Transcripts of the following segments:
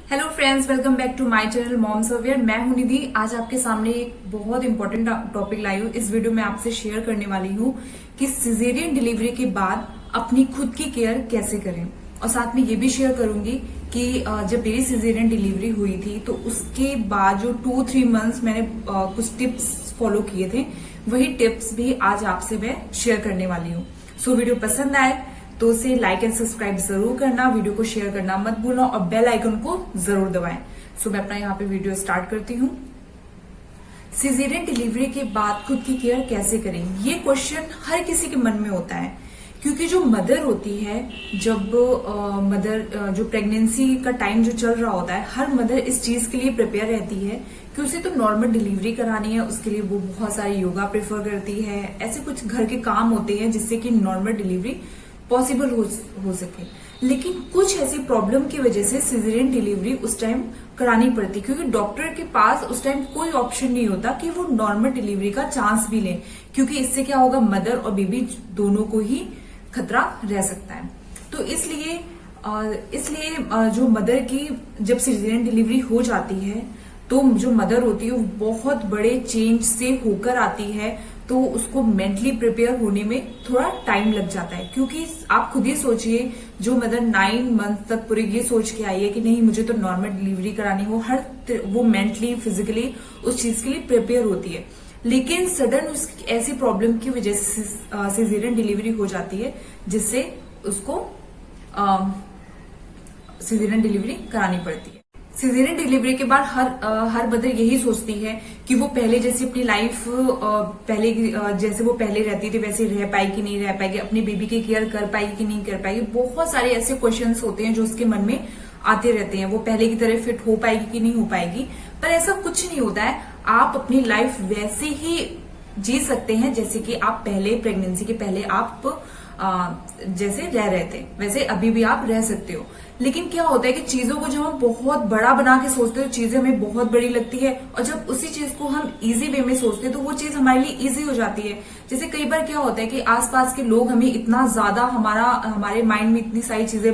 Hello friends, welcome back to my channel moms aware. मैं हूं निधि। आज आपके सामने एक बहुत इंपॉर्टेंट टॉपिक लाई हूं। इस वीडियो में आपसे शेयर करने वाली हूं कि सिजेरियन डिलीवरी के बाद अपनी खुद की केयर कैसे करें, और साथ में ये भी शेयर करूंगी कि जब मेरी सिजेरियन डिलीवरी हुई थी तो उसके बाद जो 2-3 मंथ्स मैंने कुछ टिप्स फॉलो किए थे, वही टिप्स भी आज आपसे मैं शेयर करने वाली हूँ। सो वीडियो पसंद आए तो उसे लाइक एंड सब्सक्राइब जरूर करना, वीडियो को शेयर करना मत भूलना और बेल आइकन को जरूर दबाएं। सो मैं अपना यहाँ पे वीडियो स्टार्ट करती हूँ। सिजेरियन डिलीवरी के बाद खुद की केयर कैसे करें, ये क्वेश्चन हर किसी के मन में होता है, क्योंकि जो मदर होती है, जब जो प्रेगनेंसी का टाइम जो चल रहा होता है, हर मदर इस चीज के लिए प्रिपेयर रहती है कि उसे तो नॉर्मल डिलीवरी करानी है। उसके लिए वो बहुत सारे योगा प्रेफर करती है, ऐसे कुछ घर के काम होते हैं जिससे कि नॉर्मल डिलीवरी पॉसिबल हो सके। लेकिन कुछ ऐसी प्रॉब्लम की वजह से सिजेरियन डिलीवरी उस टाइम करानी पड़ती, क्योंकि डॉक्टर के पास उस टाइम कोई ऑप्शन नहीं होता कि वो नॉर्मल डिलीवरी का चांस भी लें, क्योंकि इससे क्या होगा, मदर और बेबी दोनों को ही खतरा रह सकता है। तो इसलिए जो मदर की जब सिजेरियन डिलीवरी हो जाती है तो जो मदर होती है वो बहुत बड़े चेंज से होकर आती है, तो उसको मेंटली प्रिपेयर होने में थोड़ा टाइम लग जाता है। क्योंकि आप खुद ही सोचिए, जो मदर 9 मंथ तक पूरे ये सोच के आई है कि नहीं मुझे तो नॉर्मल डिलीवरी करानी है, वो मेंटली फिजिकली उस चीज के लिए प्रिपेयर होती है। लेकिन सडन उसकी ऐसी प्रॉब्लम की वजह से सिजेरियन डिलीवरी हो जाती है, जिससे उसको सिजेरियन डिलीवरी करानी पड़ती है। सिजेरियन डिलीवरी के बाद हर मदर यही सोचती है कि वो पहले जैसी अपनी लाइफ जैसे वो पहले रहती थी वैसे रह पाएगी नहीं रह पाएगी, अपनी बेबी की केयर कर पाएगी कि नहीं कर पाएगी। बहुत सारे ऐसे क्वेश्चंस होते हैं जो उसके मन में आते रहते हैं, वो पहले की तरह फिट हो पाएगी कि नहीं हो पाएगी। पर ऐसा कुछ नहीं होता है, आप अपनी लाइफ वैसे ही जी सकते हैं जैसे कि आप पहले प्रेगनेंसी के पहले आप जैसे रह रहे थे, वैसे अभी भी आप रह सकते हो। लेकिन क्या होता है कि चीजों को जब हम बहुत बड़ा बना के सोचते हो, चीजें हमें बहुत बड़ी लगती है, और जब उसी चीज को हम इजी वे में सोचते हैं तो वो चीज हमारे लिए इजी हो जाती है। जैसे कई बार क्या होता है कि आसपास के लोग हमें इतना ज्यादा हमारे माइंड में इतनी सारी चीजें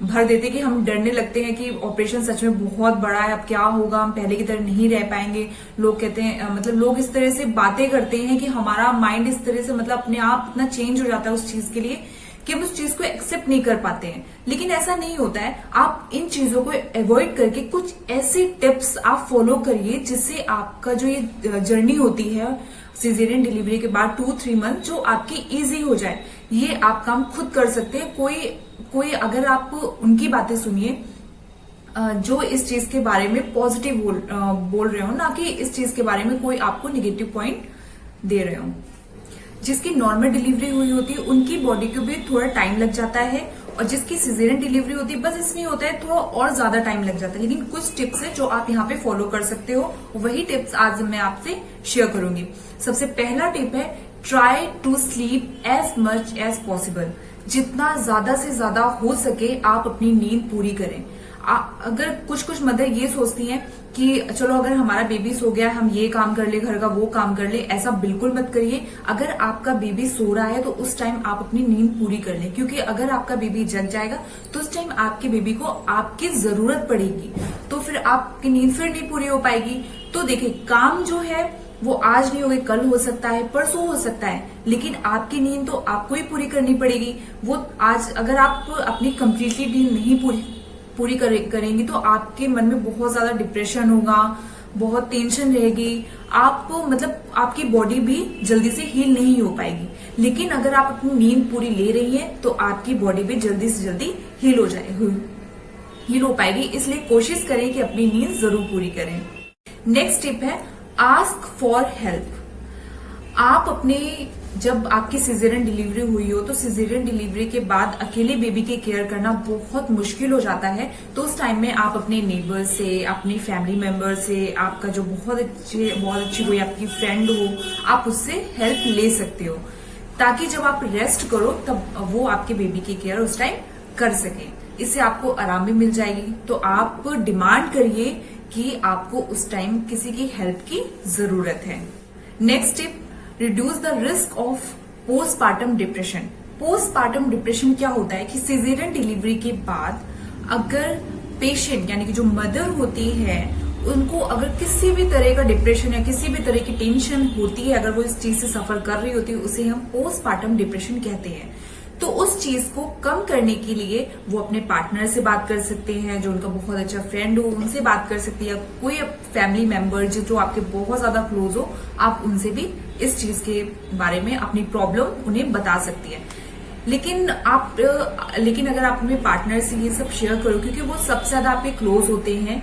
भर देते कि हम डरने लगते हैं कि ऑपरेशन सच में बहुत बड़ा है, अब क्या होगा, हम पहले की तरह नहीं रह पाएंगे। लोग कहते हैं, मतलब लोग इस तरह से बातें करते हैं कि हमारा माइंड इस तरह से मतलब अपने आप इतना चेंज हो जाता है उस चीज के लिए कि हम उस चीज को एक्सेप्ट नहीं कर पाते हैं। लेकिन ऐसा नहीं होता है। आप इन चीजों को अवॉइड करके कुछ ऐसे टिप्स आप फॉलो करिए जिससे आपका जो ये जर्नी होती है सिजेरियन डिलीवरी के बाद 2-3 मंथ, जो आपकी इजी हो जाए। ये आप काम खुद कर सकते हैं। कोई अगर आप उनकी बातें सुनिए जो इस चीज के बारे में पॉजिटिव बोल रहे हो, ना कि इस चीज के बारे में कोई आपको निगेटिव पॉइंट दे रहे हो। जिसकी नॉर्मल डिलीवरी हुई होती है उनकी बॉडी को भी थोड़ा टाइम लग जाता है, और जिसकी सिजेरियन डिलीवरी होती है बस इसमें होता है थोड़ा और ज्यादा टाइम लग जाता है। लेकिन कुछ टिप्स है जो आप यहाँ पे फॉलो कर सकते हो, वही टिप्स आज मैं आपसे शेयर करूंगी। सबसे पहला टिप है, try to sleep as much as possible. जितना ज्यादा से ज्यादा हो सके आप अपनी नींद पूरी करें। अगर कुछ मदर ये सोचती हैं कि चलो अगर हमारा बेबी सो गया हम ये काम कर ले, घर का वो काम कर ले, ऐसा बिल्कुल मत करिए। अगर आपका बेबी सो रहा है तो उस टाइम आप अपनी नींद पूरी कर लें, क्योंकि अगर आपका बेबी जग जाएगा तो उस टाइम आपके बेबी को आपकी जरूरत पड़ेगी, तो फिर आपकी नींद फिर नहीं पूरी हो पाएगी। तो देखिए, काम जो है वो आज नहीं होगा, कल हो सकता है, परसों हो सकता है, लेकिन आपकी नींद तो आपको ही पूरी करनी पड़ेगी। वो आज अगर आप अपनी कंप्लीटली नींद नहीं पूरी करेंगी तो आपके मन में बहुत ज्यादा डिप्रेशन होगा, बहुत टेंशन रहेगी, आपकी बॉडी भी जल्दी से हील नहीं हो पाएगी। लेकिन अगर आप अपनी नींद पूरी ले रही हैं तो आपकी बॉडी भी जल्दी से जल्दी हील हो पाएगी। इसलिए कोशिश करें कि अपनी नींद जरूर पूरी करें। नेक्स्ट टिप है, आस्क फॉर हेल्प। आप जब आपकी सिजेरियन डिलीवरी हुई हो तो सिजेरियन डिलीवरी के बाद अकेले बेबी की केयर करना बहुत मुश्किल हो जाता है। तो उस टाइम में आप अपने नेबर से, अपनी फैमिली मेंबर से, आपका जो बहुत अच्छी कोई आपकी फ्रेंड हो, आप उससे हेल्प ले सकते हो, ताकि जब आप रेस्ट करो तब वो आपके बेबी की केयर उस टाइम कर सके। इससे आपको आराम भी मिल जाएगी। तो आप डिमांड करिए कि आपको उस टाइम किसी की हेल्प की जरूरत है। Next tip, reduce the risk of postpartum depression. Postpartum depression क्या होता है कि सिजेरियन डिलीवरी के बाद अगर पेशेंट यानी कि जो मदर होती है उनको अगर किसी भी तरह का डिप्रेशन या किसी भी तरह की टेंशन होती है, अगर वो इस चीज से सफर कर रही होती है, उसे हम पोस्टमार्टम डिप्रेशन कहते हैं। तो उस चीज को कम करने के लिए वो अपने पार्टनर से बात कर सकते हैं, जो उनका बहुत अच्छा फ्रेंड हो उनसे बात कर सकती है, कोई फैमिली मेंबर जो आपके बहुत ज्यादा क्लोज हो, आप उनसे भी इस चीज के बारे में अपनी प्रॉब्लम उन्हें बता सकती है। लेकिन अगर आप अपने पार्टनर से ये सब शेयर करो, क्योंकि वो सबसे ज्यादा आपके क्लोज होते हैं,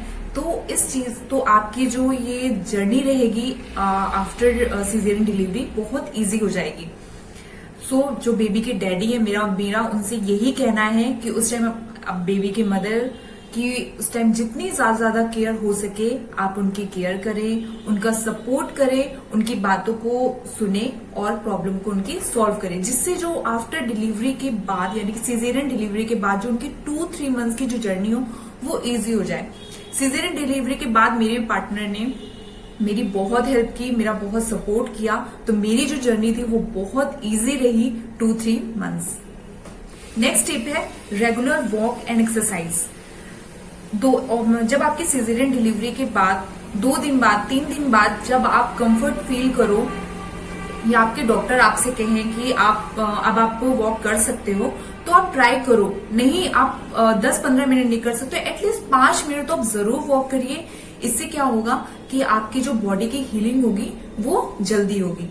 तो आपकी जो ये जर्नी रहेगी आफ्टर सीजेरियन डिलीवरी बहुत इजी हो जाएगी। जो बेबी के डैडी है मेरा उनसे यही कहना है कि उस टाइम आप बेबी के मदर की उस टाइम जितनी ज्यादा केयर हो सके आप उनकी केयर करें, उनका सपोर्ट करें, उनकी बातों को सुने और प्रॉब्लम को उनकी सॉल्व करें, जिससे जो आफ्टर डिलीवरी के बाद यानी कि सीजेरियन डिलीवरी के बाद जो उनकी 2-3 मंथ्स की जो जर्नी हो वो इजी हो जाए। सीजेरियन डिलीवरी के बाद मेरे पार्टनर ने मेरी बहुत हेल्प की, मेरा बहुत सपोर्ट किया, तो मेरी जो जर्नी थी वो बहुत इजी रही 2-3 मंथ्स। नेक्स्ट टिप है रेगुलर वॉक एंड एक्सरसाइज। जब आपकी सीजेरियन डिलीवरी के बाद 2 दिन बाद 3 दिन बाद जब आप कंफर्ट फील करो या आपके डॉक्टर आपसे कहें कि अब आप वॉक कर सकते हो, तो आप ट्राई करो। नहीं आप 10-15 मिनट नहीं कर सकते, एटलीस्ट 5 मिनट तो आप जरूर वॉक करिए। इससे क्या होगा कि आपकी जो बॉडी की हीलिंग होगी वो जल्दी होगी।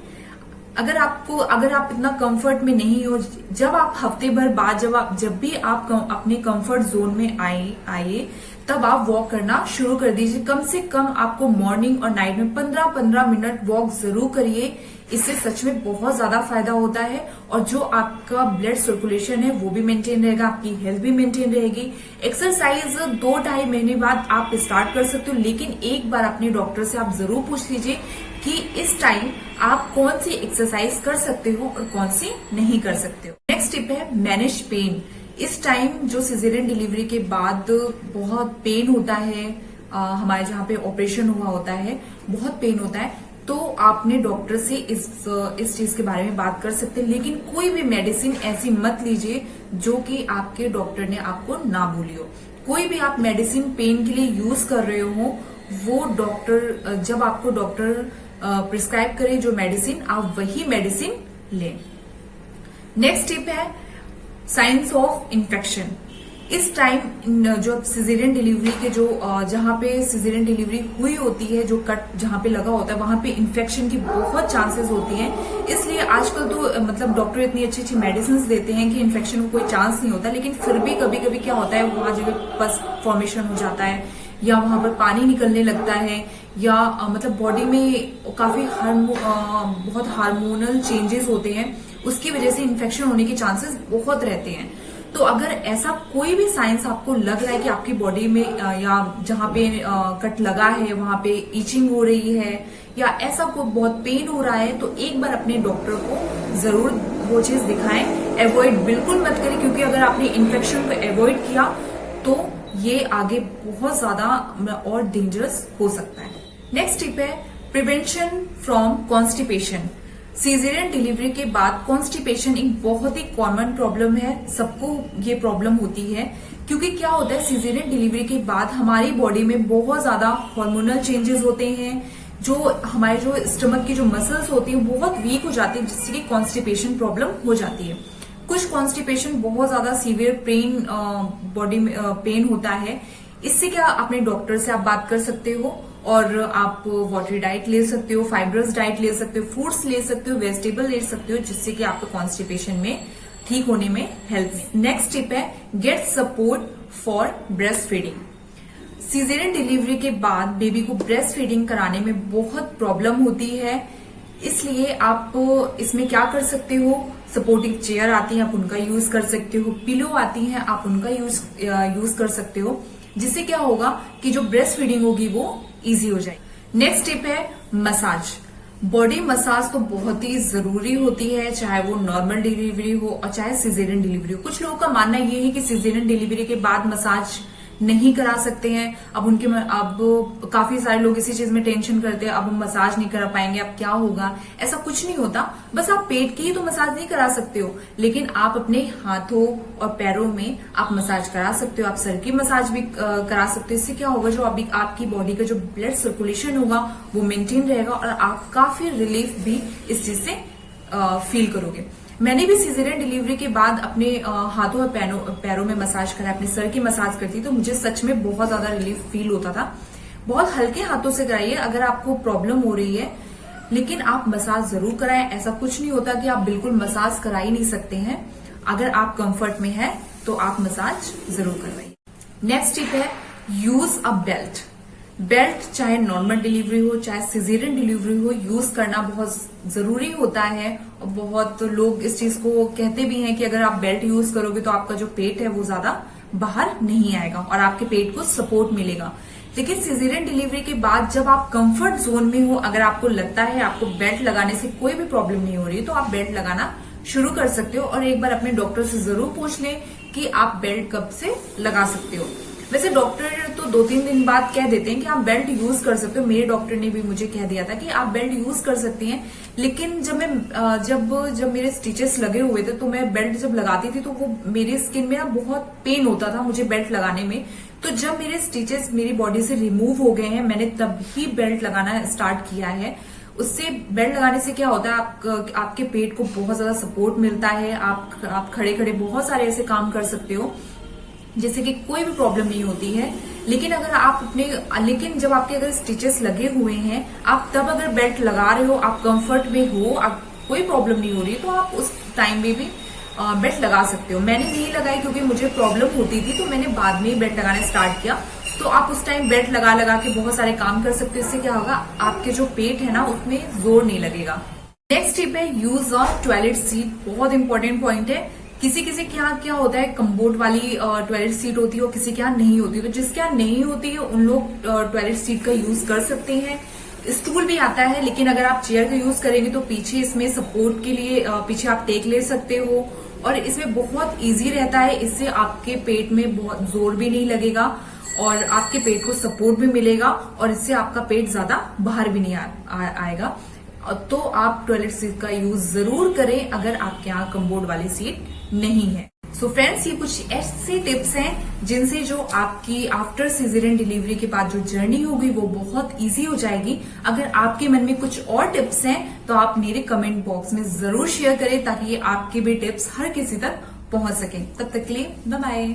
अगर आप इतना कंफर्ट में नहीं हो, जब आप हफ्ते भर बाद जब भी आप अपने कंफर्ट जोन में आइए तब आप वॉक करना शुरू कर दीजिए। कम से कम आपको मॉर्निंग और नाइट में 15-15 मिनट वॉक जरूर करिए। इससे सच में बहुत ज्यादा फायदा होता है और जो आपका ब्लड सर्कुलेशन है वो भी मेंटेन रहेगा, आपकी हेल्थ भी मेंटेन रहेगी। एक्सरसाइज 2-2.5 महीने बाद आप स्टार्ट कर सकते हो, लेकिन एक बार अपने डॉक्टर से आप जरूर पूछ लीजिए कि इस टाइम आप कौन सी एक्सरसाइज कर सकते हो और कौन सी नहीं कर सकते हो। नेक्स्ट टिप है मैनेज पेन। इस टाइम जो सिजेरियन डिलीवरी के बाद बहुत पेन होता है, हमारे जहाँ पे ऑपरेशन हुआ होता है बहुत पेन होता है, तो आपने डॉक्टर से इस चीज के बारे में बात कर सकते हैं। लेकिन कोई भी मेडिसिन ऐसी मत लीजिए जो कि आपके डॉक्टर ने आपको ना बोली हो। कोई भी आप मेडिसिन पेन के लिए यूज कर रहे हो, वो जब आपको डॉक्टर प्रिस्क्राइब करे जो मेडिसिन, आप वही मेडिसिन लें। नेक्स्ट टिप है साइंस ऑफ इन्फेक्शन। इस टाइम जो सिजेरियन डिलीवरी के जहां पे सिजेरियन डिलीवरी हुई होती है, जो कट जहां पे लगा होता है, वहां पे इन्फेक्शन की बहुत चांसेस होती हैं। इसलिए आजकल तो मतलब डॉक्टर इतनी अच्छी मेडिसिन देते हैं कि इन्फेक्शन को कोई चांस नहीं होता, लेकिन फिर भी कभी कभी क्या होता है वहां जगह पस फॉर्मेशन हो जाता है या वहां पर पानी निकलने लगता है या मतलब बॉडी में काफी बहुत हार्मोनल चेंजेस होते हैं, उसकी वजह से इन्फेक्शन होने के चांसेस बहुत रहते हैं। तो अगर ऐसा कोई भी साइंस आपको लग रहा है कि आपकी बॉडी में या जहां पे कट लगा है वहां पे ईचिंग हो रही है या ऐसा कोई बहुत पेन हो रहा है, तो एक बार अपने डॉक्टर को जरूर वो चीज दिखाएं। अवॉइड बिल्कुल मत करें, क्योंकि अगर आपने इन्फेक्शन को अवॉइड किया तो ये आगे बहुत ज्यादा और डेंजरस हो सकता है। नेक्स्ट टिप है prevention from constipation. Caesarean delivery के बाद कॉन्स्टिपेशन एक बहुत ही कॉमन प्रॉब्लम है, सबको ये प्रॉब्लम होती है। क्योंकि क्या होता है सीजेरियन डिलीवरी के बाद हमारी बॉडी में बहुत ज्यादा हार्मोनल चेंजेस होते हैं, जो हमारे जो स्टमक की जो मसल्स होती है बहुत वीक हो जाती है, जिससे कि कॉन्स्टिपेशन प्रॉब्लम हो जाती है। कुछ कॉन्स्टिपेशन बहुत ज्यादा सीवियर पेन बॉडी में पेन होता है। इससे क्या अपने डॉक्टर से आप बात कर सकते हो और आप वाटरी डाइट ले सकते हो, फाइब्रस डाइट ले सकते हो, फ्रूट्स ले सकते हो, वेजिटेबल ले सकते हो, जिससे कि आपको कॉन्स्टिपेशन में ठीक होने में हेल्प मिले। नेक्स्ट टिप है get support for breast feeding. Caesarean delivery के बाद बेबी को ब्रेस्ट फीडिंग कराने में बहुत प्रॉब्लम होती है, इसलिए आप इसमें क्या कर सकते हो, सपोर्टिव चेयर आती है आप उनका यूज कर सकते हो, पिलो आती है आप उनका यूज कर सकते हो, जिससे क्या होगा कि जो ब्रेस्ट फीडिंग होगी वो इजी हो जाए। नेक्स्ट टिप है मसाज। बॉडी मसाज तो बहुत ही जरूरी होती है, चाहे वो नॉर्मल डिलीवरी हो और चाहे सिजेरियन डिलीवरी हो। कुछ लोगों का मानना ये है कि सिजेरियन डिलीवरी के बाद मसाज नहीं करा सकते हैं। अब काफी सारे लोग इसी चीज में टेंशन करते हैं, अब हम मसाज नहीं करा पाएंगे, अब क्या होगा। ऐसा कुछ नहीं होता, बस आप पेट की ही तो मसाज नहीं करा सकते हो, लेकिन आप अपने हाथों और पैरों में आप मसाज करा सकते हो, आप सर की मसाज भी करा सकते हो। इससे क्या होगा, जो अभी आपकी बॉडी का जो ब्लड सर्कुलेशन होगा वो मेंटेन रहेगा और आप काफी रिलीफ भी इस चीज से फील करोगे। मैंने भी सिजेरियन डिलीवरी के बाद अपने हाथों और पैरों में मसाज करा, अपने सर की मसाज करती तो मुझे सच में बहुत ज्यादा रिलीफ फील होता था। बहुत हल्के हाथों से कराइए अगर आपको प्रॉब्लम हो रही है, लेकिन आप मसाज जरूर कराएं। ऐसा कुछ नहीं होता कि आप बिल्कुल मसाज करा ही नहीं सकते हैं। अगर आप कंफर्ट में है तो आप मसाज जरूर करवाइए। नेक्स्ट टिप है यूज अ बेल्ट। बेल्ट चाहे नॉर्मल डिलीवरी हो चाहे सिजेरियन डिलीवरी हो, यूज करना बहुत जरूरी होता है। और बहुत लोग इस चीज को कहते भी हैं कि अगर आप बेल्ट यूज करोगे तो आपका जो पेट है वो ज्यादा बाहर नहीं आएगा और आपके पेट को सपोर्ट मिलेगा। लेकिन सिजेरियन डिलीवरी के बाद जब आप कंफर्ट जोन में हो, अगर आपको लगता है आपको बेल्ट लगाने से कोई भी प्रॉब्लम नहीं हो रही, तो आप बेल्ट लगाना शुरू कर सकते हो। और एक बार अपने डॉक्टर से जरूर पूछ लें कि आप बेल्ट कब से लगा सकते हो। वैसे डॉक्टर तो 2-3 दिन बाद कह देते हैं कि आप बेल्ट यूज कर सकते हो। मेरे डॉक्टर ने भी मुझे कह दिया था कि आप बेल्ट यूज कर सकती हैं। लेकिन जब मेरे स्टिचेस लगे हुए थे तो मैं बेल्ट जब लगाती थी तो वो मेरी स्किन में ना बहुत पेन होता था मुझे बेल्ट लगाने में। तो जब मेरे स्टिचेस मेरी बॉडी से रिमूव हो गए हैं, मैंने तब ही बेल्ट लगाना स्टार्ट किया है। उससे बेल्ट लगाने से क्या होता है, आपके पेट को बहुत ज्यादा सपोर्ट मिलता है। आप खड़े खड़े बहुत सारे ऐसे काम कर सकते हो जैसे कि कोई भी प्रॉब्लम नहीं होती है। लेकिन जब आपके अगर स्टिचेस लगे हुए हैं, आप तब अगर बेल्ट लगा रहे हो, आप कंफर्ट में हो, आप कोई प्रॉब्लम नहीं हो रही, तो आप उस टाइम में भी बेल्ट लगा सकते हो। मैंने नहीं लगाई क्योंकि मुझे प्रॉब्लम होती थी, तो मैंने बाद में ही बेल्ट लगाना स्टार्ट किया। तो आप उस टाइम बेल्ट लगा के बहुत सारे काम कर सकते हो। इससे क्या होगा, आपके जो पेट है ना उसमें जोर नहीं लगेगा। नेक्स्ट टिप है यूज ऑफ टॉयलेट सीट। बहुत इंपॉर्टेंट पॉइंट है। किसी के यहाँ क्या होता है, कम्बोर्ड वाली टॉयलेट सीट होती है और किसी के यहाँ नहीं होती है। तो जिसके यहाँ नहीं होती है उन लोग टॉयलेट सीट का यूज कर सकते हैं। स्टूल भी आता है, लेकिन अगर आप चेयर का यूज करेंगे तो पीछे इसमें सपोर्ट के लिए पीछे आप टेक ले सकते हो और इसमें बहुत इजी रहता है। इससे आपके पेट में बहुत जोर भी नहीं लगेगा और आपके पेट को सपोर्ट भी मिलेगा और इससे आपका पेट ज्यादा बाहर भी नहीं आएगा। तो आप टॉयलेट सीट का यूज जरूर करें अगर आपके यहाँ कम्बोर्ड वाली सीट नहीं है। सो फ्रेंड्स, ये कुछ ऐसे टिप्स हैं जिनसे जो आपकी आफ्टर सिजेरियन डिलीवरी के बाद जो जर्नी होगी वो बहुत इजी हो जाएगी। अगर आपके मन में कुछ और टिप्स हैं तो आप मेरे कमेंट बॉक्स में जरूर शेयर करें ताकि आपके भी टिप्स हर किसी तक पहुंच सके। तब तक के लिए बाय बाय।